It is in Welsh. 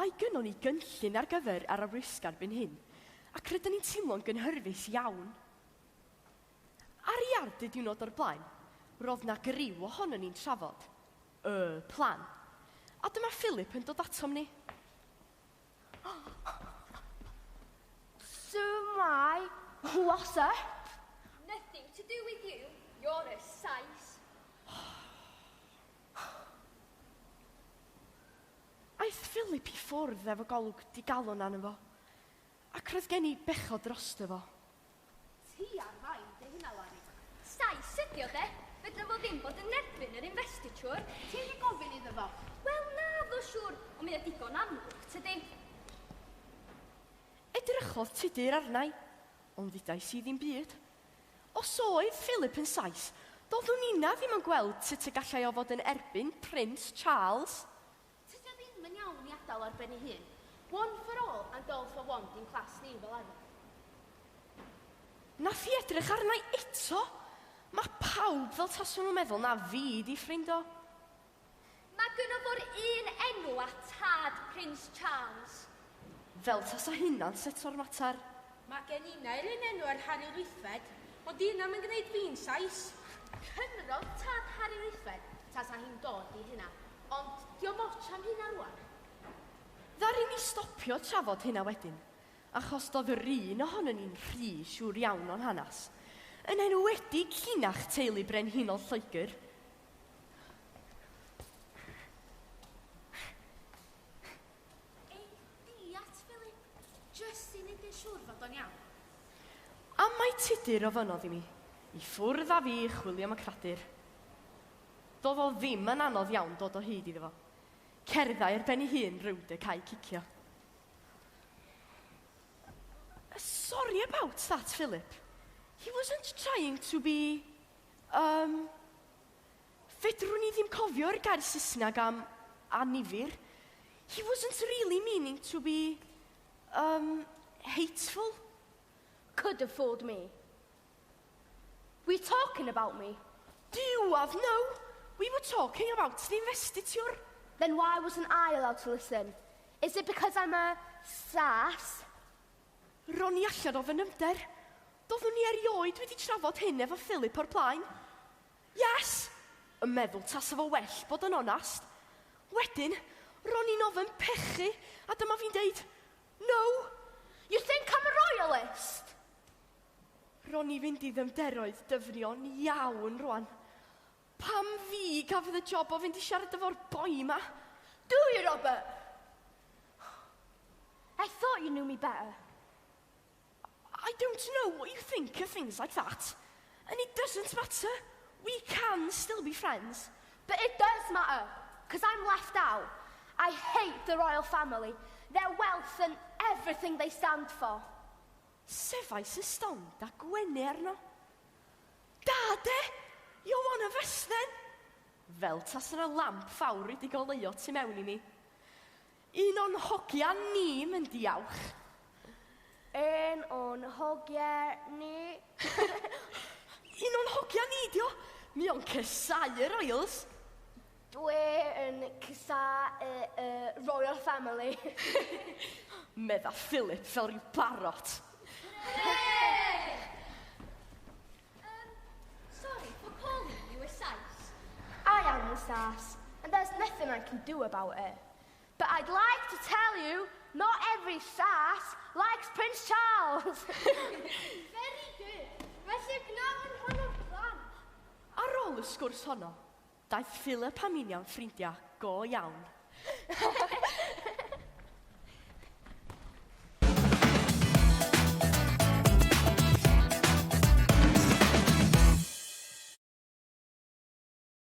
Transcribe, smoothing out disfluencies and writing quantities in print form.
Mae gynnon ni gynllun ar gyfer ar y risg erbyn hyn, ac rydyn ni'n teimlo'n gynhyrfus iawn. Ar ei ard y diwrnod o'r blaen, roedd na griw ohonon ni'n trafod y plan. A dyma Philip yn dod atom ni. So my, what's up? Nothing to do with you. You're a size. Aeth Philip i ffwrdd efo golwg digalon arno fo, ac roedd gen i bechod drosto fo. Ti ar fain, dy hynna Lani. Size ydi o de. Fedra fo ddim bod yn erbyn yr investiture. Ti wedi gofyn iddo fo? Wel na fo siwr, ond mae o digon amlwg, tydi? Edrychodd tudur arnau, ond ddydais i ddim byd. Os oedd Philip yn sais, doeddwn inna ddim yn gweld sut y gallai o fod yn erbyn Prince Charles. Tydi o ddim yn iawn i adael ar ben ei hun. One for all and all for one di'n clas ni fel arfer. Nath i edrych arnau eto. Mae pawb fel taswn nhw'n meddwl na fi di ffrind o. Mae gynno fo'r un enw a tad Prince Charles. Fel tasa hynna'n seto'r mater. Mae gen unau'r un enw ar Harry Wythfed, ond unam yn gwneud fi'n sais. Cynrodd tad Harry Wythfed, tasa hi'n dod i hynna. Ond diolch moch am hynna rwan. Ddaru ni stopio trafod hynna wedyn, achos doedd yr un ohonon ni'n rhy siŵr iawn o'n hanes. Yn enwedig llinach teulu brenhinol Lloegr. Ei diat, Philip. Just i neud yn siŵr fod o'n iawn. A mae tudur o fynodd i mi, i ffwrdd a fi chwilio am y cradur. Doedd o ddim yn anodd iawn dod o hyd iddo fo. Cerddai ar ben ei hun rywd y cael cicio. Sorry about that, Philip. He wasn't trying to be, fedrwn ni ddim cofio'r gair Saesneg am annifyr. He wasn't really meaning to be, hateful. Could have fooled me. Were you talking about me? Do you have? No. We were talking about the investiture. Then why wasn't I allowed to listen? Is it because I'm a sass? Ron i allan o fy nymder. Doeddwn ni erioed wedi trafod hyn efo Philip o'r blaen. Yes! Yn meddwl tasa fo well bod yn onast. Wedyn, ron i'n ofyn pechu, a dyma fi'n deud, no! You think I'm a royalist? Ron i fynd i ddymderoedd dyfnion iawn rwan. Pam fi gafodd y job o fynd i siarad efo'r boi ma? Do you, Robert? I thought you knew me better. I don't know what you think of things like that. And it doesn't matter. We can still be friends. But it does matter, because I'm left out. I hate the royal family, their wealth and everything they stand for. Sefais y stond a gwenu arno. Dade, you're one of us then. Fel tas yna lamp fawr wedi goleuo tu mewn i mi. Un o'n hogiau ni mynd diawch. Un o'n hogiau ni. Un o'n hogiau ni, dio. Mi o'n cysau y Royals. Dwi yn cysau royal family. Medda Philip fel rhyw barot. Sorry for calling you a size. I am a sass, and there's nothing I can do about it. But I'd like to tell you, not every sass likes Prince Charles. Very good. Felly gnawn hwnnw'r plan. Ar ôl y sgwrs honno, daeth Philip a Miniam ffrindiau go iawn.